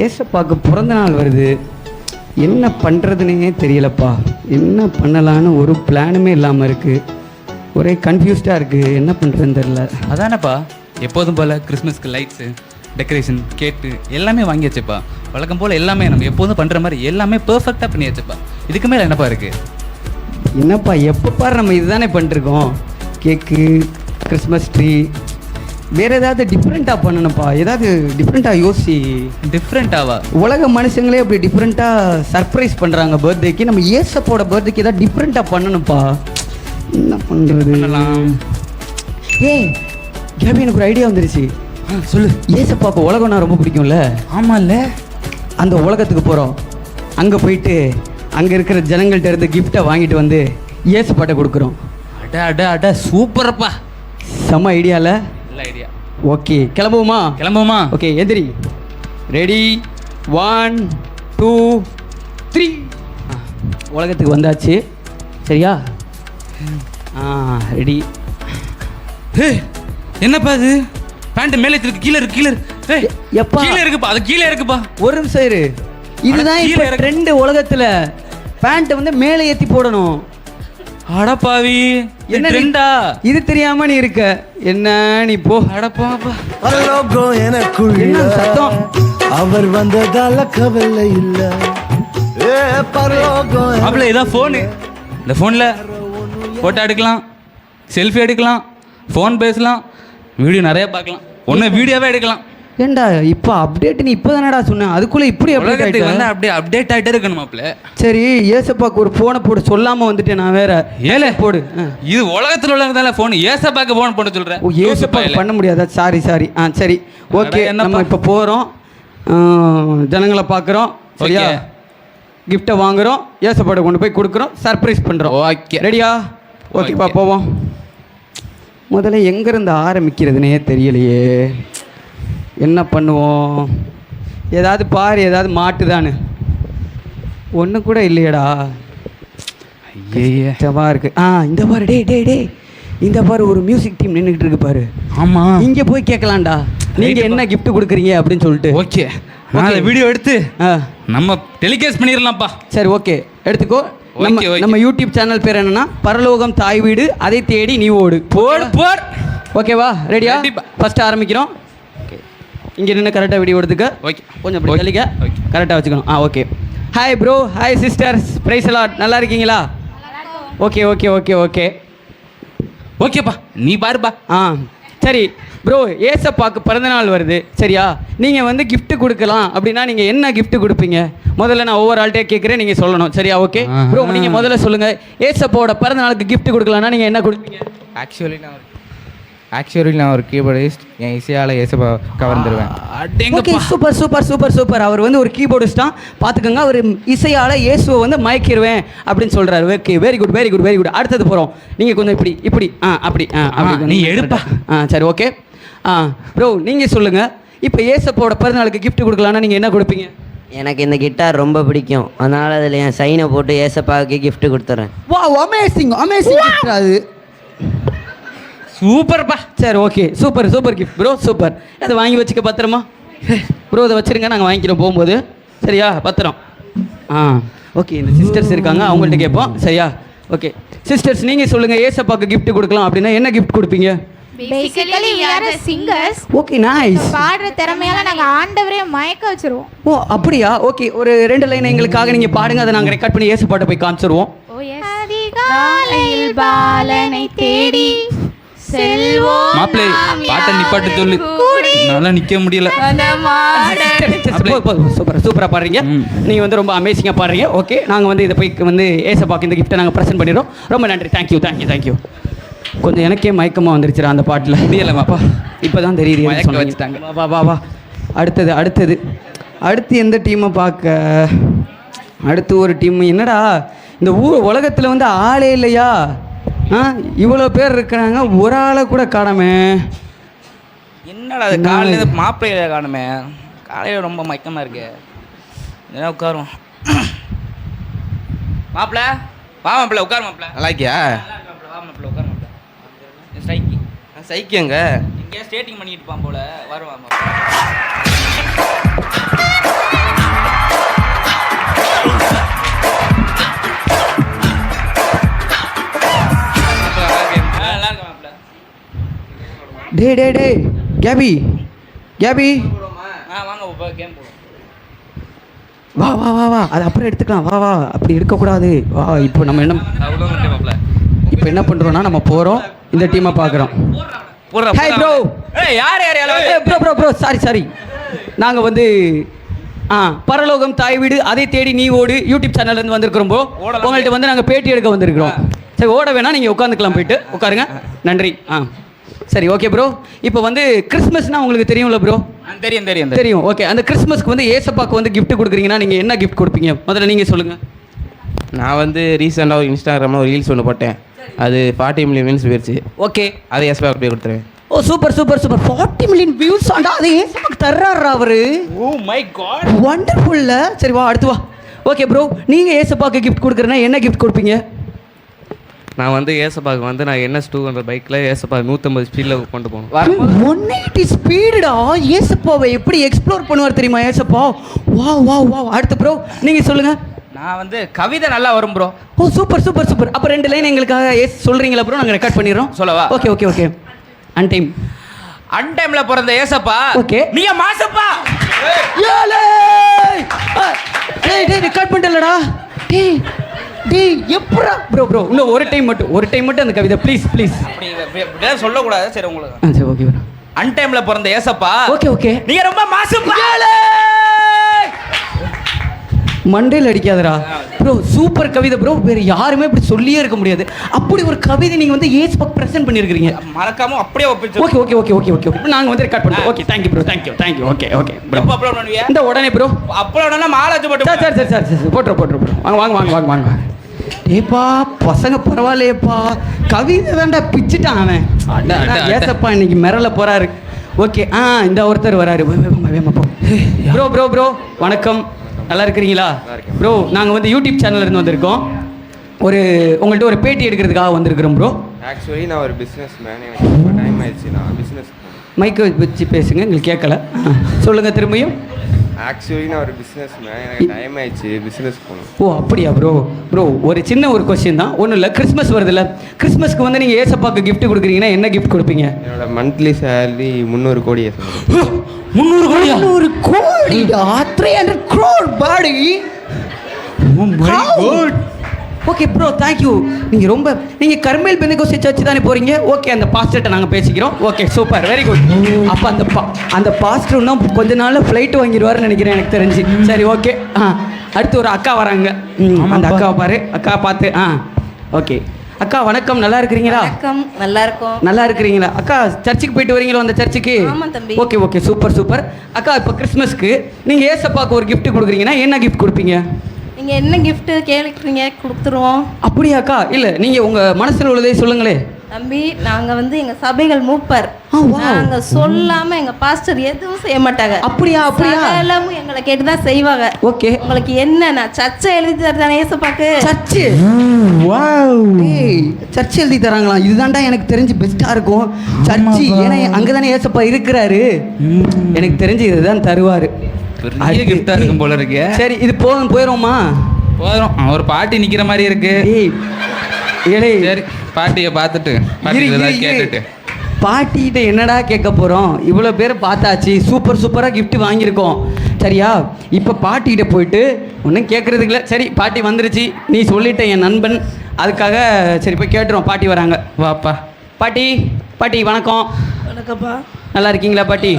ஏசப்பாக்கு பிறந்த நாள் வருது, என்ன பண்ணுறதுன்னே தெரியலப்பா. என்ன பண்ணலான்னு ஒரு பிளானுமே இல்லாமல் இருக்குது. ஒரே கன்ஃபியூஸ்டாக இருக்குது, என்ன பண்ணுறதுன்னு தெரில. அதானப்பா எப்போதும் போல் கிறிஸ்மஸ்க்கு லைட்ஸு, டெக்கரேஷன், கேக்கு எல்லாமே வாங்கியாச்சுப்பா. வழக்கம் போல் எல்லாமே நம்ம எப்போதும் பண்ணுற மாதிரி எல்லாமே பர்ஃபெக்டாக பண்ணியாச்சுப்பா. இதுக்கு மேலே என்னப்பா இருக்குது? என்னப்பா எப்போ பாரு நம்ம இதுதானே பண்ணிருக்கோம். கேக்கு, கிறிஸ்மஸ் ட்ரீ, வேறு ஏதாவது டிஃப்ரெண்ட்டாக பண்ணணும்ப்பா. ஏதாவது டிஃப்ரெண்ட்டாக யோசி. டிஃப்ரெண்ட்டாவா? உலக மனுஷங்களே அப்படி டிஃப்ரெண்ட்டாக சர்ப்ரைஸ் பண்ணுறாங்க பர்த்டேக்கு. நம்ம ஏசப்போட பர்த்டேக்கு ஏதாவது டிஃப்ரெண்ட்டாக பண்ணணும்ப்பா. என்ன பண்ணுறது? கேபி, எனக்கு ஒரு ஐடியா வந்துருச்சு. சொல்லு. ஏசப்பாக்கு உலகம்னா ரொம்ப பிடிக்கும்ல? ஆமாம்ல. அந்த உலகத்துக்கு போகிறோம். அங்கே போயிட்டு அங்கே இருக்கிற ஜனங்கள்ட்ட இருந்து கிஃப்டை வாங்கிட்டு வந்து ஏசப்பாட்டை கொடுக்குறோம். அட அட அட சூப்பரப்பா. செம்ம ஐடியாவில். நல்ல ஐடியா. ஓகே, கிளம்புவோமா? கிளம்புவோமா? ஓகே, எதிரி ரெடி. 1 2 3. உலகத்துக்கு வந்தாச்சு. சரியா? ரெடி. என்னப்பா இது? பேண்ட் மேலே இருக்கு, கீழே இருக்கு, கீழே இருக்கு. எப்பா கீழே இருக்குப்பா, அது கீழே இருக்குப்பா. ஒரு நிமிஷம் இரு. இதுதான் இப்போ ட்ரெண்ட் உலகத்தில். பேண்ட்டை வந்து மேலே ஏற்றி போடணும். அடப்பாவி, என்ன ட்ரெண்டா? இது தெரியாம நீ இருக்க என்ன? நீ போ. அடப்பாப்பா. என்ன சத்தம்? அவர் வந்ததால கவலை இல்ல. அப்பல இதான் ஃபோனு. இந்த ஃபோனில் ஃபோட்டோ எடுக்கலாம், செல்ஃபி எடுக்கலாம், ஃபோன் பேசலாம், வீடியோ நிறைய பார்க்கலாம். ஒன்று வீடியோவே எடுக்கலாம். ஏண்டா இப்போ அப்டேட் நீ இப்போ தானடா சொன்னேன், அதுக்குள்ளே இப்படி அப்டேட் வந்து அப்படியே அப்டேட் ஆகிட்டே இருக்கணும் மாப்ள. சரி, ஏசப்பாக்கு ஒரு ஃபோனை போட்டு சொல்லாமல் வந்துட்டேன் நான். வேற ஏலே போடு. இது உலகத்தில் உள்ளதால ஃபோன், ஏசப்பாக்கு ஃபோன் போட சொல்கிறேன். ஓ, ஏசப்பாக்கு பண்ண முடியாதா? சாரி. சரி, ஓகே. நம்ம இப்போ போகிறோம், ஜனங்களை பார்க்குறோம். சரியா? கிஃப்டை வாங்குகிறோம், ஏசப்பாட்டை கொண்டு போய் கொடுக்குறோம், சர்ப்ரைஸ் பண்ணுறோம். ஓகே, ரெடியா? ஓகேப்பா, போவோம். முதல்ல எங்கேருந்து ஆரம்பிக்கிறதுனே தெரியலையே. என்ன பண்ணுவோம்? ஏதாவது பாரு, ஏதாவது மாட்டுதானு. ஒன்று கூட இல்லையடா. ஐயவா இருக்கு. இந்த பாரு. டே இந்த பாரு, ஒரு மியூசிக் டீம் நின்றுக்கிட்டு இருக்கு பாரு. ஆமாம், இங்கே போய் கேட்கலாம்டா. நீங்கள் என்ன கிஃப்ட் கொடுக்குறீங்க அப்படின்னு சொல்லிட்டு. ஓகே, நான் வீடியோ எடுத்து நம்ம டெலிகாஸ்ட் பண்ணிடலாம்ப்பா. சரி, ஓகே, எடுத்துக்கோ. நம்ம யூடியூப் சேனல் பேர் என்னன்னா பரலோகம் தாய் வீடு, அதை தேடி நீ ஓடு. போடு. ஓகேவா? ரெடியா? ஃபர்ஸ்ட் ஆரம்பிக்கிறோம். இங்கே நின்று கரெக்டாக வீடியோ எடுத்துக்க. ஓகே, கொஞ்சம் அப்படி தள்ளிக்க, கரெக்டாக வச்சுக்கணும். Okay. Hi bro, hi sisters, price a lot. நல்லா இருக்கீங்களா? ஓகே. ஓகேப்பா, நீ பாருப்பா. சரி ப்ரோ, ஏசப்பாக்கு பிறந்தநாள் வருது. சரியா? நீங்கள் வந்து கிஃப்ட் கொடுக்கலாம் அப்படின்னா நீங்கள் என்ன கிஃப்ட் கொடுப்பீங்க? முதல்ல நான் ஒவ்வொரு ஆள்கிட்டே கேட்குறேன், நீங்கள் சொல்லணும். சரியா? ஓகே ப்ரோ, நீங்கள் முதல்ல சொல்லுங்கள். ஏசப்பாவோட பிறந்தநாளுக்கு கிஃப்ட் கொடுக்கலான்னா நீங்கள் என்ன கொடுப்பீங்க? ஆக்சுவலி நான் ஒரு கீபோர்டிஸ்ட். என் இசையால் ஏசப்பா கவர்ந்துருவேன். Okay, super. அவர் வந்து ஒரு கீபோர்டிஸ்டாக பார்த்துக்கோங்க. அவர் இசையால் இயேசுவை வந்து மயக்கிடுவேன் அப்படின்னு சொல்கிறாரு. Okay, very good. அடுத்தது போகிறோம். நீங்கள் கொஞ்சம் இப்படி அப்படி நீ எடுப்பா. சரி, ஓகே. ப்ரோ, நீங்கள் சொல்லுங்கள். இப்போ ஏசப்பாவோட பிறந்தநாளுக்கு கிஃப்ட் கொடுக்கலான்னா நீங்கள் என்ன கொடுப்பீங்க? எனக்கு இந்த கிட்டார் ரொம்ப பிடிக்கும், அதனால் அதில் என் சைனை போட்டு ஏசப்பாவுக்கு கிஃப்ட் கொடுத்துட்றேன். வா, அமேசிங் கிஃப்ட் அது. சூப்பர்ப்பா. சரி, okay, super gift bro, super. அதை வாங்கி வச்சுக்க பத்திரமா. ப்ரோ, அதை வச்சுருங்க, நாங்கள் வாங்கிக்கிறோம் போகும்போது. சரியா? பத்திரம். ஓகே, இந்த சிஸ்டர்ஸ் இருக்காங்க, அவங்கள்ட்ட கேட்போம். சரியா? ஓகே சிஸ்டர்ஸ், நீங்கள் சொல்லுங்கள். ஏசப்பாக்கு கிஃப்ட் கொடுக்கலாம் அப்படின்னா என்ன கிஃப்ட் கொடுப்பீங்க? Basically we are the singers. Okay, nice. பாடுற திறமையால நாங்க ஆண்டவரே மயக்க வச்சிருவோம். ஓ, அப்படியா? ஓகே, ஒரு 2 லைன் எங்களுக்காக நீங்கள் பாடுங்க, அதை நாங்கள் ரெக்கார்ட் பண்ணி ஏசப்பாட்டை போய் காமிச்சிருவோம். ஓ எஸ். அதிகாலையில் பாலனை தேடி செல்வோம். மாப்ளே, பாட்டை நிப்பாட்டு சொல்லு. நல்லா நிற்க முடியல. சூப்பராக பாடுறீங்க. நீங்கள் வந்து ரொம்ப அமேசிங்காக பாடுறீங்க. ஓகே, நாங்கள் வந்து இதை போய் வந்து ஏசப்பாக்கு இந்த கிஃப்ட்டை நாங்கள் ப்ரெசென்ட் பண்ணிடுறோம். ரொம்ப நன்றி. தேங்க்யூ. கொஞ்சம் எனக்கே மயக்கமாக வந்துருச்சுடா அந்த பாட்டில். முடியலமாப்பா, இப்போ தான் தெரியுது. மயக்க வச்சுட்டாங்க. வா. அடுத்து எந்த டீமை பார்க்க? அடுத்து ஒரு டீம். என்னடா இந்த உலகத்தில் வந்து ஆளே இல்லையா? இவ்வளோ பேர் இருக்கிறாங்க, ஒரு ஆளை கூட காணமே. என்னடா அது? காலையில் மாப்பிள்ளையில காணுமே. காலையில் ரொம்ப மயக்கமாக இருக்கு. என்ன உட்காரும் மாப்பிள்ள? வா மாப்பிள்ள, உட்காரு மாப்பிள்ள. நல்லா இருக்கியா? வா மாப்பிள்ள, உட்காரு மாப்பிள்ள. சைக்கியங்க எங்கேயா ஸ்டேட்டிங் பண்ணிட்டு இருப்பான் போல. வருவான். டே கேபி வாங்க கேம் போடுவோம். வா அது அப்புறம் எடுத்துக்கலாம். வா அப்படி இருக்கக்கூடாது. வா இப்போ நம்ம என்ன இப்போ என்ன பண்ணுறோன்னா நம்ம போகிறோம் இந்த டீமை பார்க்குறோம். Hi bro. ப்ரோ சாரி நாங்கள் வந்து பரலோகம் தாய் வீடு அதை தேடி நீ ஓடு யூடியூப் சேனல்லேருந்து வந்திருக்கிறோம் ப்ரோ. உங்கள்கிட்ட வந்து நாங்கள் பேட்டி எடுக்க வந்திருக்கிறோம். சரி ஓட வேணாம், நீங்கள் உட்காந்துக்கலாம், போயிட்டு உட்காருங்க. நன்றி. சரி ஓகே ப்ரோ. இப்போ வந்து கிறிஸ்மஸ்னால் உங்களுக்கு தெரியும்ல ப்ரோ? தெரியும். ஓகே, அந்த கிறிஸ்மஸ்க்கு வந்து ஏசப்பாக்கு வந்து gift கொடுக்குறீங்கன்னா நீங்கள் என்ன gift கொடுப்பீங்க? முதல்ல நீங்கள் சொல்லுங்கள். நான் வந்து ரீசெண்டாக ஒரு இன்ஸ்டாகிராமில் ஒரு ரீல்ஸ் ஒன்று போட்டேன். அது 40 மில்லியன் வியூஸ் போயிடுச்சு. ஓகே, அதை ஏசப்பாக்கு போய் கொடுத்துருவேன். ஓ சூப்பர் 40 மில்லியன் வியூஸ் ஆண்டா அது ஏசப்பாக்கு தர்றாரா அவரு? ஓ மை காட், வண்டர்ஃபுல்ல. சரி வா அடுத்து வா. ஓகே ப்ரோ, நீங்கள் ஏசப்பாக்கு gift கொடுக்குறேன்னா என்ன gift கொடுப்பீங்க? நான் வந்து ஏசப்பாக்கு வந்து நான் NS 200 பைக்கில் ஏசப்பா 150 ஸ்பீடில் கொண்டு போகணும். 180 ஸ்பீடுடா. ஏசப்பாவை எப்படி எக்ஸ்ப்ளோர் பண்ணுவார் தெரியுமா ஏசப்பா? வா அடுத்து ப்ரோ நீங்கள் சொல்லுங்கள். நான் வந்து கவிதை நல்லா வரும் ப்ரோ. ஓ சூப்பர் அப்போ 2 லைன் எங்களுக்காக சொல்கிறீங்களா ப்ரோ? நாங்கள் ரெக்கார்ட் பண்ணிடுறோம். சொல்லவா? ஓகே அன்டைம்ல பிறந்த ஏசப்பா. ஓகே, நீங்க மாசப்பா. டேய் ரெக்கார்ட் பண்ணிட்டலடா. டேய் எப்பரா ப்ரோ இன்னும் ஒரு டைம் மட்டும் அந்த கவிதை ப்ளீஸ். அப்படி சொல்லக்கூடாது. சரி உங்களுக்கு சரி ஓகே ப்ரோ. அன்டைம்ல பிறந்த ஏசப்பா. ஓகே நீங்க ரொம்ப மாசப்பா. மண்டையில் அடிக்காதடா ப்ரோ. சூப்பர் கவிதை ப்ரோ. வேறு யாருமே இப்படி சொல்லியே இருக்க முடியாது. அப்படி ஒரு கவிதை நீங்கள் வந்து ஏசப்பாக்கு ப்ரெசென்ட் பண்ணியிருக்கிறீங்க. மறக்காம அப்படியே ஒப்பிச்சு. ஓகே நாங்கள் வந்து ரெக்கார்ட் பண்ணுறோம். Okay thank you bro. Okay bro. எப்போ அப்லோட் பண்ணுவீங்க? இந்த உடனே ப்ரோ. அப்லோட்னா மாலாச்சு மட்டும். சரி போட்டுறோம் ப்ரோ. வாங்க. ஏப்பா பசங்க பரவாயில்லையேப்பா. கவிதை தான்டா பிச்சுட்டான் அவன். ஏசப்பா இன்னைக்கு மிரள போறாரு. ஓகே இந்த ஒருத்தர் வராரு. ப்ரோ வணக்கம். நல்லா இருக்கிறீங்களா ப்ரோ? நாங்கள் வந்து யூடியூப் சேனல்லேருந்து வந்திருக்கோம். உங்கள்கிட்ட ஒரு பேட்டி எடுக்கிறதுக்காக வந்திருக்கிறோம் ப்ரோ. ஆக்சுவலி நான் ஒரு பிஸ்னஸ் மேன். எனக்கு ரொம்ப டைம் ஆயிடுச்சு. நான் பிஸ்னஸ் மைக்கை வச்சு பேசுங்க, எங்களுக்கு கேட்கல. சொல்லுங்கள் திரும்பியும். ஆக்சுவலி நான் ஒரு பிஸ்னஸ் மேன். எனக்கு டைம் ஆயிடுச்சு பிஸ்னஸ் போகணும். ஓ அப்படியா ப்ரோ ஒரு சின்ன ஒரு கொஸ்டின் தான், ஒன்றும் இல்லை. கிறிஸ்மஸ் வருதுல்ல, கிறிஸ்மஸ்க்கு வந்து நீங்கள் ஏசப்பாக்கு கிஃப்ட் கொடுக்குறீங்கன்னா என்ன கிஃப்ட் கொடுப்பீங்க? என்னோட மந்த்லி சேலரி 300 கோடி. 300 கோடிடா. 300 crore பாடி. Okay bro thank you. நீங்கள் கர்மேல் பெந்தகோஸ்தே சர்ச் தானே போகிறீங்க? ஓகே, அந்த பாஸ்டர்கிட்ட நாங்கள் பேசிக்கிறோம். Okay super, very good. அப்போ அந்த பாஸ்டர் இன்னும் கொஞ்ச நாளில் ஃப்ளைட் வாங்கிடுவாருன்னு நினைக்கிறேன் எனக்கு தெரிஞ்சு. சரி ஓகே. அடுத்து ஒரு அக்கா வராங்க. அந்த அக்காவை பாரு. அக்கா பார்த்து ஓகே. அக்கா வணக்கம், நல்லா இருக்கிறீங்களா? வணக்கம், நல்லா இருக்கோம். நல்லா இருக்கிறீங்களா அக்கா? சர்ச்சுக்கு போயிட்டு வரீங்களோ அந்த சர்ச்சுக்கு? ஆமாம் தம்பி. Okay super. அக்கா இப்போ கிறிஸ்மஸ்க்கு நீங்கள் ஏசப்பாக்கு ஒரு கிஃப்ட் கொடுக்குறீங்கன்னா என்ன கிஃப்ட் கொடுப்பீங்க? நீங்கள் என்ன கிஃப்ட்டு கேட்குறீங்க, கொடுத்துருவோம். அப்படியாக்கா? இல்லை நீங்கள் உங்கள் மனசில் உள்ளதே சொல்லுங்களே. தம்பி, நாங்கள் வந்து எங்கள் சபைகள் மூப்பர். நாங்கள் சொல்லாமல் எங்கள் பாஸ்டர் எதுவும் செய்ய மாட்டாங்க. அப்படியா? எல்லாமும் எங்களை கேட்டு தான் செய்வாங்க. ஓகே, உங்களுக்கு என்னன்னா சர்ச்சை எழுதி தரதானே ஏசப்பாக்கு? சர்ச்சு சர்ச் எழுதி தராங்களா? இதுதான்டா எனக்கு தெரிஞ்சு பெஸ்ட்டாக இருக்கும் சர்ச்சு. ஏன்னா அங்கே தானே ஏசப்பா இருக்கிறாரு. எனக்கு தெரிஞ்சு இதுதான் தருவார். பெரிய கிஃப்டா இருக்கும் போல இருக்கு. சரி இது போயிடுவோமா? போதும். ஒரு பாட்டி நிக்கிற மாதிரி இருக்கு. சரி பாட்டியை பார்த்துட்டு கேட்டுட்டு பாட்டிகிட்ட என்னடா கேட்க போகிறோம்? இவ்வளோ பேர் பார்த்தாச்சு, சூப்பராக கிஃப்ட் வாங்கியிருக்கோம். சரியா? இப்போ பாட்டிகிட்ட போயிட்டு ஒன்றும் கேட்குறதுக்கு இல்லை. சரி பாட்டி வந்துருச்சு, நீ சொல்லிட்ட என் நண்பன், அதுக்காக சரி போய் கேட்டுருவோம். பாட்டி வராங்க. வாப்பா. பாட்டி வணக்கம். வணக்கம்ப்பா. நல்லா இருக்கீங்களா பாட்டி?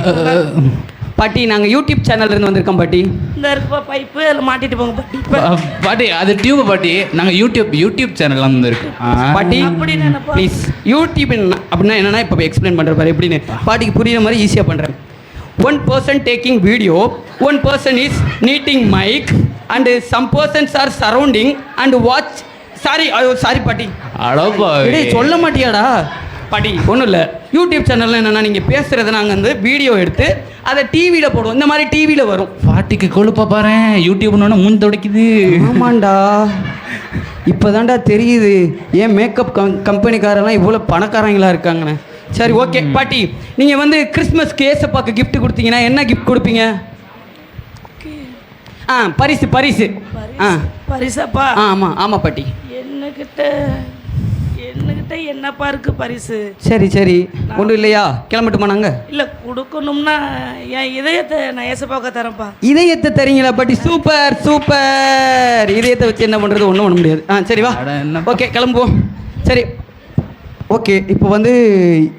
பாட்டி நாங்கள் யூடியூப் சேனல்லேருந்து வந்திருக்கோம் பாட்டி. இந்த இருக்குப்பா பைப்பு, அதில் மாட்டிட்டு போங்க பாட்டி. அது டியூப் பாட்டி. நாங்கள் யூடியூப் சேனல் வந்துருக்கு பாட்டி. ப்ளீஸ் யூடியூப் அப்படின்னா என்னன்னா இப்போ எக்ஸ்பிளைன் பண்ணுற பாரு எப்படின்னு. பாட்டிக்கு புரியுற மாதிரி ஈஸியாக பண்ணுறேன். 1 person taking video, 1 person is knitting mic and some persons are surrounding and watch. Sorry பாட்டி. சொல்ல மாட்டியாடா பாட்டி? ஒன்றும் இல்லை. யூடியூப் சேனலில் என்னென்னா நீங்கள் பேசுகிறத நாங்கள் வந்து வீடியோ எடுத்து அதை டிவியில் போடுவோம். இந்த மாதிரி டிவியில் வரும். பாட்டிக்கு கொழுப்பா பாரு, யூடியூப்னு மூஞ்சி துடைக்குது. ஆமாண்டா, இப்போ தான்டா தெரியுது ஏன் மேக்கப் கம்பெனிக்காரெல்லாம் இவ்வளோ பணக்காரங்களாக இருக்காங்கண்ணே. சரி ஓகே பாட்டி, நீங்கள் வந்து கிறிஸ்மஸ்க்கு ஏசப்பாக்கு கிஃப்ட் கொடுத்தீங்கன்னா என்ன கிஃப்ட் கொடுப்பீங்க? பரிசு. பரிசாப்பா? ஆமாம் பாட்டி. என்னக்கிட்ட என்கிட்ட என்னப்பா இருக்கு பரிசு? சரி ஒன்றும் இல்லையா? கிளம்பட்டுமா நாங்கள்? இல்லை, கொடுக்கணும்னா என் இதயத்தை நான் ஏசப்பாக்க தரேன்ப்பா. இதயத்தை தரீங்களா பாட்டி? சூப்பர். இதயத்தை வச்சு என்ன பண்ணுறது? ஒன்றும் பண்ண முடியாது. சரி வா, ஓகே கிளம்புவோம். சரி ஓகே, இப்போ வந்து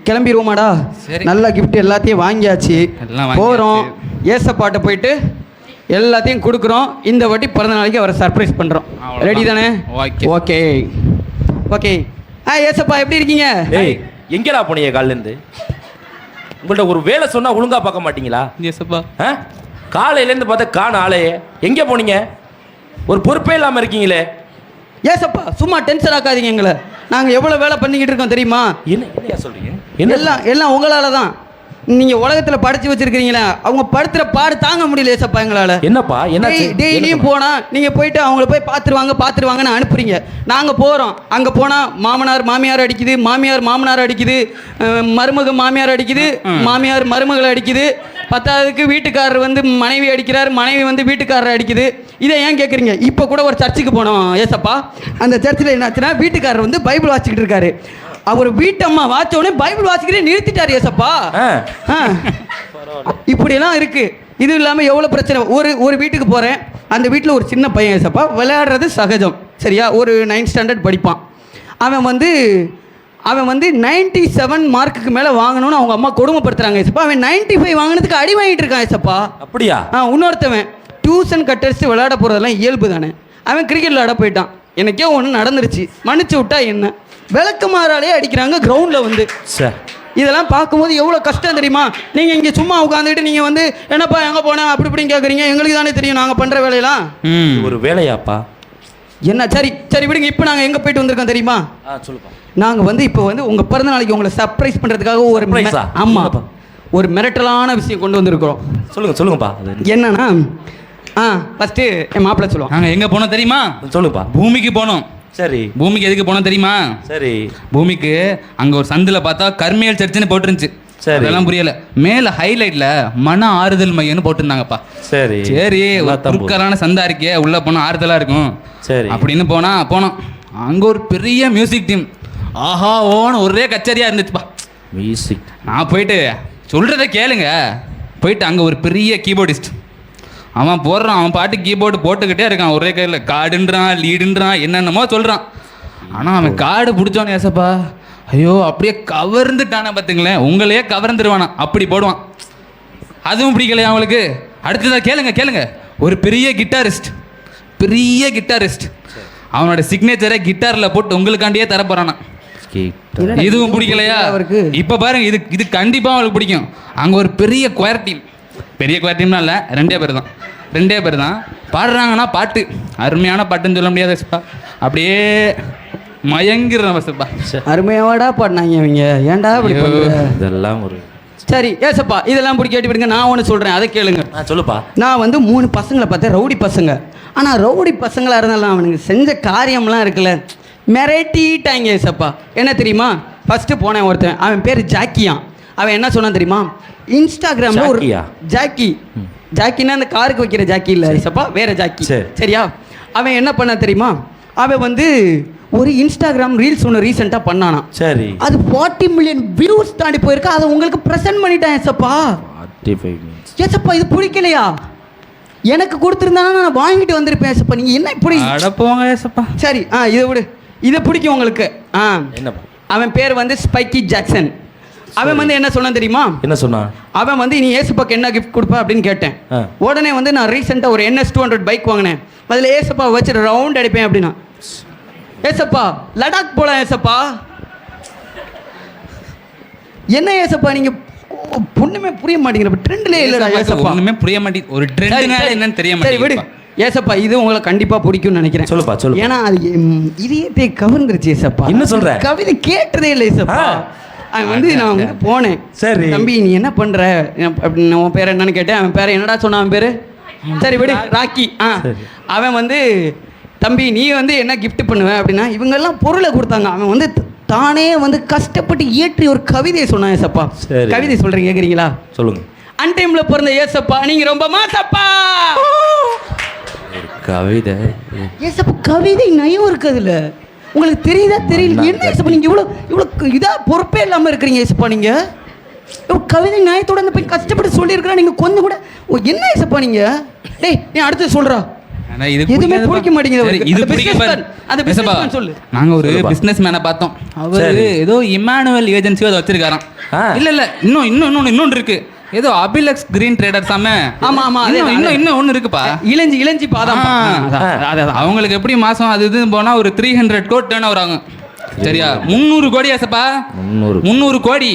கிளம்பிடுவோமாடா? சரி. நல்ல gift எல்லாத்தையும் வாங்கியாச்சு. எல்லாம் வாங்கியாச்சு. போகிறோம், ஏசப்பாட்ட போயிட்டு எல்லாத்தையும் கொடுக்குறோம். இந்த வாட்டி பிறந்த நாளைக்கு அவரை சர்ப்ரைஸ் பண்ணுறோம். அவ்வளவுதான். ரெடி தானே? Okay okay. ஏசப்பா எப்படி இருக்கீங்க? ஏய், எங்கடா போனீங்க காலையிலேருந்து? உங்கள்ட்ட ஒரு வேலை சொன்னால் ஒழுங்காக பார்க்க மாட்டீங்களா? ஏசப்பா, காலையிலேருந்து பார்த்தா காண ஆளையே. எங்கே போனீங்க? ஒரு பொறுப்பே இல்லாமல் இருக்கீங்களே. ஏசப்பா சும்மா டென்ஷன் ஆக்காதீங்க எங்களை. நாங்கள் எவ்வளோ வேலை பண்ணிக்கிட்டு இருக்கோம் தெரியுமா? என்னையா சொல்கிறீங்க? எல்லாம் உங்களால் தான். நீங்கள் உலகத்தில் படித்து வச்சிருக்கிறீங்களா? அவங்க படுத்துகிற பாடு தாங்க முடியல ஏசப்பா எங்களால். என்னப்பா என்ன? டெய்லியும் போனால் நீங்கள் போயிட்டு அவங்கள போய் பார்த்துருவாங்கன்னு அனுப்புறீங்க. நாங்கள் போகிறோம், அங்கே போனால் மாமனார் மாமியார் அடிக்குது, மாமியார் மாமனார் அடிக்குது, மருமக மாமியார் அடிக்குது, மாமியார் மருமகளை அடிக்குது, பத்தாவதுக்கு வீட்டுக்காரர் வந்து மனைவி அடிக்கிறார், மனைவி வந்து வீட்டுக்காரர் அடிக்குது. இதை ஏன் கேட்குறீங்க? இப்போ கூட ஒரு சர்ச்சுக்கு போனோம் ஏசப்பா. அந்த சர்ச்சில் என்னாச்சுன்னா வீட்டுக்காரர் வந்து பைபிள் வாசிக்கிட்டு இருக்காரு. அவர் வீட்டம்மா வாச்சோடனே பைபிள் வாசிக்கிறே நிறுத்திட்டார் ஏசப்பா. இப்படியெல்லாம் இருக்கு. இது இல்லாமல் எவ்வளோ பிரச்சனை. ஒரு வீட்டுக்கு போகிறேன், அந்த வீட்டில் ஒரு சின்ன பையன் ஏசப்பா. விளையாடுறது சகஜம் சரியா? ஒரு 9th ஸ்டாண்டர்ட் படிப்பான். அவன் வந்து 97 மார்க்குக்கு மேலே வாங்கணும்னு அவங்க அம்மா கொடுமைப்படுத்துறாங்க ஏசப்பா. அவன் 95 வாங்கினதுக்கு அடி வாங்கிட்டு இருக்கான் ஏசப்பா. அப்படியா? இன்னொருத்தவன் டியூஷன் கட்டடிச்சு விளையாட போகிறதெல்லாம் இயல்பு தானே. அவன் கிரிக்கெட் விளையாட போயிட்டான். எனக்கே ஒன்று நடந்துருச்சு, மன்னிச்சு விட்டா என்ன? விளக்கு மாறாலே அடிக்கிறாங்க கிரவுண்டில் வந்து. இதெல்லாம் பார்க்கும்போது எவ்வளோ கஷ்டம் தெரியுமா? நீங்கள் இங்கே சும்மா உட்காந்துக்கிட்டு நீங்கள் வந்து என்னப்பா எங்கே போனேன் அப்படி இப்படின்னு கேட்குறீங்க. எங்களுக்கு தானே தெரியும் நாங்கள் பண்ணுற வேலையெல்லாம். ஒரு வேலையாப்பா? என்ன? சரி விடுங்க. இப்போ நாங்கள் எங்கே போயிட்டு வந்திருக்கோம் தெரியுமா? சொல்லுப்பா. நாங்கள் வந்து இப்போ வந்து உங்கள் பிறந்த நாளைக்கு உங்களை சர்ப்ரைஸ் பண்ணுறதுக்காக ஆமாம் ஒரு மிரட்டலான விஷயம் கொண்டு வந்திருக்கிறோம். சொல்லுங்கப்பா. என்னன்னா ஃபஸ்ட்டு என் மாப்பிள்ளை சொல்லுவோம். நாங்கள் எங்கே போனோம் தெரியுமா? சொல்லுப்பா. பூமிக்கு போனோம். சரி. பூமிக்கு எதுக்கு போனோம் தெரியுமா? சரி. பூமிக்கு அங்கே ஒரு சந்தில் பார்த்தா கர்மியல் சர்ச்சுன்னு போட்டுருந்துச்சு. சரி. அதெல்லாம் புரியல. மேலே ஹைலைட்டில் மன ஆறுதல் மையம்னு போட்டிருந்தாங்கப்பா. சரி. குறுக்கலான சந்தா இருக்கே, உள்ளே போனால் ஆறுதலாக இருக்கும். சரி அப்படின்னு போனோம். அங்கே ஒரு பெரிய மியூசிக் டீம். ஆஹா ஓன்னு ஒரே கச்சேரியாக இருந்துச்சுப்பா. மியூசிக். நான் போயிட்டு சொல்கிறத கேளுங்க. போயிட்டு அங்கே ஒரு பெரிய கீபோர்டிஸ்ட் அவன் போடுறான். அவன் பாட்டு கீபோர்டு போட்டுக்கிட்டே இருக்கான். ஒரே கையில் கார்டுன்றான், லீடுன்றான், என்னென்னமோ சொல்கிறான். ஆனால் அவன் கார்டு பிடிச்சோன்னு ஏசப்பா, ஐயோ அப்படியே கவர்ந்துட்டானே பார்த்துங்களேன். உங்களையே கவர்ந்துருவானா அப்படி போடுவான். அதுவும் பிடிக்கலையா அவங்களுக்கு? அடுத்ததாக கேளுங்க. ஒரு பெரிய கிட்டாரிஸ்ட் அவனோட சிக்னேச்சரை கிட்டாரில் போட்டு உங்களுக்காண்டியே தர போகிறானா. இதுவும் பிடிக்கலையா அவருக்கு? இப்போ பாருங்க, இது கண்டிப்பாக அவளுக்கு பிடிக்கும். அங்கே ஒரு பெரிய குயர் டீம்னா இல்லை, ரெண்டே பேர் தான் பாடுறாங்கன்னா பாட்டு அருமையான பாட்டுன்னு சொல்ல முடியாது ஏசப்பா. அப்படியே மயங்கிற வசப்பா. அருமையாவாடா பாடினாங்க இவங்க. ஏன்டா இப்படி இதெல்லாம் ஒரு சரி ஏசப்பா. இதெல்லாம் இப்படி கேட்டு விடுங்க. நான் ஒன்று சொல்கிறேன், அதை கேளுங்க. சொல்லுப்பா. நான் வந்து 3 பசங்களை பார்த்தேன், ரவுடி பசங்க. ஆனால் ரவுடி பசங்களாக இருந்தாலும் அவனுக்கு செஞ்ச காரியம்லாம் இருக்குல்ல, மிரட்டிட்டாங்க ஏசப்பா. என்ன தெரியுமா? ஃபஸ்ட்டு போனேன் ஒருத்தன், அவன் பேர் ஜாக்கியான். அவன் என்ன சொன்னான் தெரியுமா? இன்ஸ்டாகிராமில் ஒரு ஜாக்கின்னா அந்த காருக்கு வைக்கிற ஜாக்கி இல்லை ஏசப்பா, வேற ஜாக்கி. சரியா? அவன் என்ன பண்ண தெரியுமா? அவன் வந்து ஒரு இன்ஸ்டாகிராம் ரீல்ஸ் ஒன்று ரீசெண்டாக பண்ணானா. சரி. அது 40 மில்லியன் வியூஸ் தாண்டி போயிருக்கா. அதை உங்களுக்கு ப்ரெசென்ட் பண்ணிட்டேன் ஏசப்பா. ஏசப்பா இது பிடிக்கலையா? எனக்கு கொடுத்துருந்தானா நான் வாங்கிட்டு வந்திருப்பேன் ஏசப்பா. நீங்கள் என்ன இப்படி அடப்போங்க ஏசப்பா. சரி இதை விடு. இதை பிடிக்கும் உங்களுக்கு. அவன் பேர் வந்து ஸ்பைக்கி ஜாக்சன். அவன் வந்து என்ன சொன்னான் தெரியுமா? என்ன சொன்னான்? அவன் வந்து நீ ஏசப்பாக்கு என்ன கிஃப்ட் கொடுப்ப அப்படின்னு கேட்டேன். உடனே வந்து நான் ரீசெண்டாக ஒரு NS 200 பைக் வாங்கினேன். அதில் ஏசப்பா வச்சு ரவுண்ட் அடிப்பேன் அப்படின்னா. ஏசப்பா லடாக் போகலாம் ஏசப்பா. என்ன ஏசப்பா நீங்கள் ஒன்றுமே புரிய மாட்டேங்கிற. ட்ரெண்ட்லேயே இல்லைடா ஏசப்பா. ஒன்றுமே புரிய மாட்டேங்குது. ஒரு ட்ரெண்ட்னால என்னன்னு தெரிய மாட்டேங்குது. ஏசப்பா இது உங்களை கண்டிப்பாக பிடிக்கும்னு நினைக்கிறேன். சொல்லுப்பா. ஏன்னா அது இதயத்தை கவர்ந்துருச்சு ஏசப்பா. என்ன சொல்ற? கவிதை கேட்டதே இல்லை ஏசப்பா. அவன் வந்து நான் வந்து போனேன். சரி தம்பி நீ என்ன பண்ணுற அப்படின்னு உன் பேர் என்னன்னு கேட்டேன். அவன் பேரை என்னடா சொன்னான்? அவன் பேர் சரி விடு, ராக்கி. அவன் வந்து தம்பி நீ வந்து என்ன கிஃப்ட் பண்ணுவேன் அப்படின்னா இவங்கெல்லாம் பொருளை கொடுத்தாங்க. அவன் வந்து தானே வந்து கஷ்டப்பட்டு இயற்றி ஒரு கவிதையை சொன்னான் ஏசப்பா. கவிதை சொல்கிறீங்க கேட்குறீங்களா? சொல்லுங்க. அன்டைமில் பிறந்த ஏசப்பா நீங்கள் ரொம்ப மாசப்பா. கவிதை ஏசப்பா கவிதை நயம் இருக்குது இல்லை. உங்களுக்கு தெரியுதா தெரியல? என்ன ஏசப்பா நீங்கள் இவ்வளோ இதாக பொறுப்பே இல்லாமல் இருக்கிறீங்க ஏசப்பா நீங்கள். கவிதை நியாயத்தோட அந்த போய் கஷ்டப்பட்டு சொல்லியிருக்கிறா நீங்கள் கொஞ்சம் கூட என்ன ஏசப்பா நீங்கள்? டேய் நீ அடுத்து சொல்கிறா. எதுவுமே பிடிக்க மாட்டேங்குது. சொல்லு. நாங்க ஒரு பிசினஸ் மேனை பார்த்தோம். அவரு ஏதோ இமானுவல் ஏஜென்சி அதை வச்சிருக்காராம். இல்ல இன்னொன்னு இருக்கு. ஏதோ அபிலக்ஸ் கிரீன் ட்ரேடர்ஸ். ஆமா இன்னும் ஒன்னு இருக்குப்பா. இளஞ்சி பாதாம். அவங்களுக்கு எப்படி மாசம் அது இது போனா ஒரு 300 கோடி டர்ன் ஓவர் ஆகும். சரியா? 300 கோடி ஏசப்பா. 300 கோடி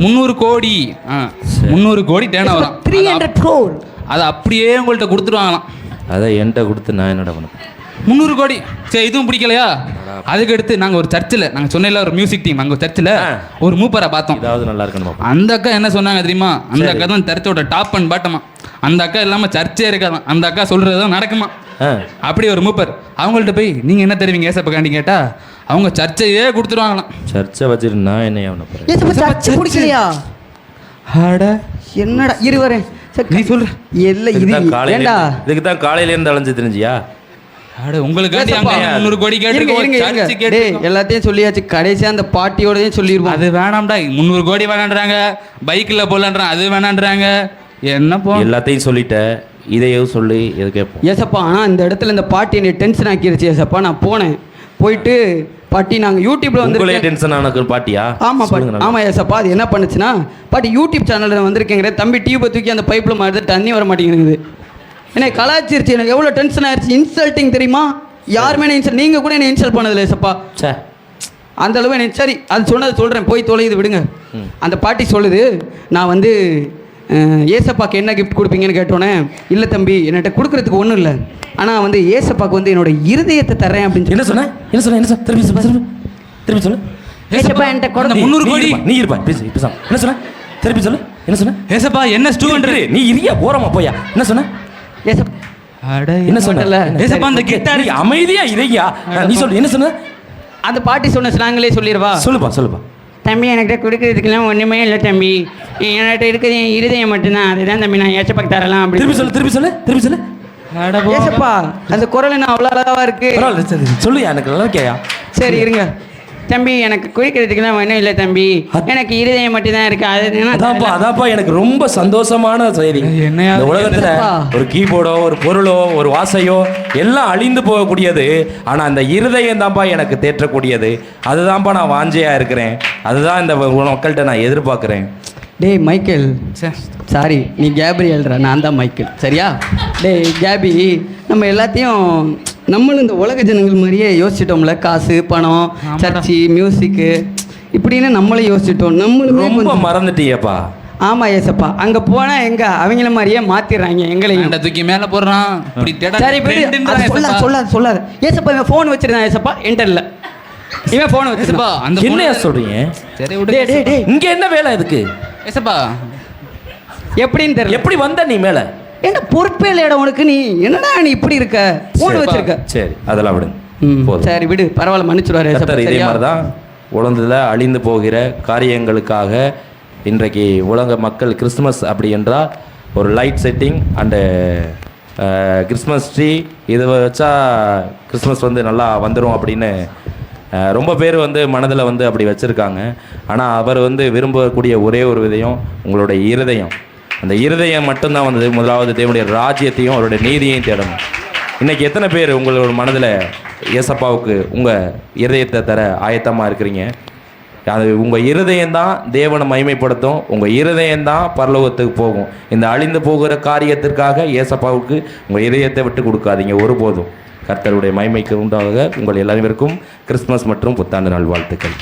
300 கோடி டர்ன் ஓவர். 300 crore. அதை அப்படியே உங்கள்கிட்ட கொடுத்துருவாங்களாம். அதை என்கிட்ட கொடுத்து நான் என்னடா பண்ண? 300 கோடி. சரி, இதுவும் பிடிக்கலையா? அதுக்கு அடுத்து நாங்கள் ஒரு சர்ச்சில், நாங்கள் சொன்ன ஒரு மியூசிக் டீம், அங்கே ஒரு சர்ச்சில் ஒரு மூப்பரை பார்த்தோம். ஏதாவது நல்லா இருக்கணும். அந்த அக்கா என்ன சொன்னாங்க தெரியுமா? அந்த அக்கா தான் சர்ச்சோட டாப் அண்ட் பாட்டமா. அந்த அக்கா இல்லாமல் சர்ச்சே இருக்காதான். அந்த அக்கா சொல்கிறது தான் நடக்குமா. அப்படி ஒரு மூப்பர். அவங்கள்ட்ட போய் நீங்கள் என்ன தருவீங்க ஏசப்பாண்டி கேட்டால் அவங்க சர்ச்சையே கொடுத்துருவாங்களாம். சர்ச்சை வச்சுட்டு நான் என்ன பிடிக்கலையா? என்னடா இருவரேன் நீ சொல்ற. இல்லை இதுக்கு தான் காலையில இருந்து அலைஞ்சு தெரிஞ்சியா? உங்களுக்கு 300 கோடி கேட்டு எல்லாத்தையும் சொல்லியாச்சு. கடைசியா அந்த பாட்டியோடதையும் சொல்லிடுவோம். அது வேணாம்டா. 300 கோடி வேணான்றாங்க. பைக்கில் போகலான்றான், அது வேணான்றாங்க. என்ன போ எல்லாத்தையும் சொல்லிட்ட. இதையும் சொல்லி எது கேட்போம் ஏசப்பா. ஆனால் இந்த இடத்துல இந்த பாட்டி என்னை டென்ஷன் ஆக்கிருச்சு ஏசப்பா. நான் போனேன், போயிட்டு பாட்டி நாங்கள் யூடியூப்ல வந்து டென்ஷன் ஆனக்கு பாட்டியா? ஆமாம் ஏசப்பா. அது என்ன பண்ணுச்சுன்னா, பாட்டி யூடியூப் சேனலில் வந்திருக்கேங்கிற தம்பி டியூபை தூக்கி அந்த பைப்பில் மாதிரி தண்ணி வர மாட்டேங்குது. என்னை கலாச்சிருச்சு. எனக்கு எவ்வளோ டென்ஷன் ஆயிடுச்சு. இன்சல்ட்டிங் தெரியுமா? யாருமே இன்சல்ட், நீங்கள் கூட என்னை இன்சல்ட் பண்ணதில்லை ஏசப்பா. அந்த அளவு எனக்கு சரி அது சொன்னது சொல்கிறேன், போய் தொலையுது விடுங்க. அந்த பாட்டி சொல்லுது, நான் வந்து ஏசப்பாக்கு என்ன கிஃப்ட் கொடுப்பீங்கன்னு கேட்டோன்னே, இல்லை தம்பி என்கிட்ட கொடுக்குறதுக்கு ஒன்றும் இல்லை, ஆனால் வந்து ஏசப்பாக்கு வந்து என்னோட இருதயத்தை தர்றேன் அப்படின்னு. என்ன சொன்னேன்? திருப்பி சொல்லு. ஏசப்பா என்கிட்ட கொடுத்த 300 கோடி. நீ இருப்பா என்ன சொன்ன? திருப்பி சொல்லு. என்ன சொன்ன? ஏசப்பா என்ன ஸ்டூடெண்ட் நீ இரியா ஓரமா போயா? என்ன சொன்ன? என்ன சொன்ன? ஏசப்பா அந்த கிட்டார் அமைதியா இறையா. நீ சொல்லு. என்ன சொன்ன? அந்த பாட்டி சொன்ன ஸ்லாங்கிலே சொல்லிடுவா. சொல்லுப்பா. தம்பி என்கிட்ட கொடுக்கறதுக்கெல்லாம் ஒன்றுமே இல்லை தம்பி, என்கிட்ட இருக்கிறது என் இருதயம் மட்டும்தான், அதுதான் தம்பி நான் ஏசப்பாக்கு தரலாம் அப்படி. திருப்பி சொல்லு. ஏசப்பா அந்த குரல் என்ன அவ்வளோ அழகாக இருக்கு. சொல்லு, எனக்கு நல்லா கேயா. சரி இருங்க தம்பி, எனக்கு குடிக்கிறதுக்குலாம் ஒன்றும் இல்லை தம்பி, எனக்கு இருதயம் மட்டும்தான் இருக்கு. அதான்ப்பா எனக்கு ரொம்ப சந்தோஷமான செய்தி. இந்த உலகத்துல ஒரு கீபோர்டோ ஒரு பொருளோ ஒரு வாசையோ எல்லாம் அழிந்து போகக்கூடியது, ஆனா அந்த இருதயம் தான்ப்பா எனக்கு தேற்றக்கூடியது. அதுதான்ப்பா நான் வாஞ்சையா இருக்கிறேன். அதுதான் இந்த மக்கள்கிட்ட நான் எதிர்பார்க்கிறேன். டேய் மைக்கேல், சாரி நீ கேப்ரியல்ரா, நான் தான் மைக்கேல். சரியா? டேய் கேபி, நம்ம எல்லாத்தையும் நம்மளும் இந்த உலக ஜனங்கள் மாதிரியே யோசிச்சிட்டோம்ல. காசு, பணம், சர்ச்சி, மியூசிக்கு இப்படின்னு நம்மளும் யோசிச்சிட்டோம். நம்மளும் ரொம்ப மறந்துட்டியப்பா. ஆமாம் ஏசப்பா. அங்கே போனால் எங்க அவங்கள மாதிரியே மாற்றிடுறாங்க எங்களையும். தூக்கி மேலே போடுறான். சரி சொல்லாது ஏசப்பா. இவன் ஃபோன் வச்சிருந்தான் ஏசப்பா, என்டர்ல இவன் ஃபோன் வச்சிருப்பா. அந்த என்ன சொல்றீங்க? சரி இங்க என்ன வேலை இதுக்கு ஏசப்பா? எப்படின்னு தெரியல. எப்படி வந்த நீ மேலே? என்ன பொறுப்பே இல்லையடா உனக்கு? நீ என்னடா நீ இப்படி இருக்க? ஃபோன் வச்சிருக்க. சரி அதெல்லாம் விடுங்க. சரி விடு, பரவாயில்ல, மன்னிச்சுடுவாரு. இதே மாதிரி தான் உலகத்தில் அழிந்து போகிற காரியங்களுக்காக இன்றைக்கு உலக மக்கள் கிறிஸ்துமஸ் அப்படி என்றால் ஒரு light setting and Christmas tree இதை வச்சா கிறிஸ்மஸ் வந்து நல்லா வந்துடும் அப்படின்னு ரொம்ப பேர் வந்து மனதில் வந்து அப்படி வச்சுருக்காங்க. ஆனால் அவர் வந்து விரும்பக்கூடிய ஒரே ஒரு விதயம் உங்களுடைய இருதயம். அந்த இருதயம் மட்டும்தான் வந்து முதலாவது தேவனுடைய ராஜ்யத்தையும் அவருடைய நீதியையும் தேடணும். இன்றைக்கி எத்தனை பேர் உங்களோட மனதில் ஏசப்பாவுக்கு உங்கள் இருதயத்தை தர ஆயத்தமாக இருக்கிறீங்க? அது உங்கள் இருதயம்தான் தேவனை மகிமைப்படுத்தும். உங்கள் இருதயம்தான் பரலோகத்துக்கு போகும். இந்த அழிந்து போகிற காரியத்திற்காக ஏசப்பாவுக்கு உங்கள் இதயத்தை விட்டு கொடுக்காதீங்க ஒருபோதும். கர்த்தருடைய மகிமைக்கு உண்டாக உங்கள் எல்லாருக்கும் கிறிஸ்துமஸ் மற்றும் புத்தாண்டு நல்வாழ்த்துக்கள்.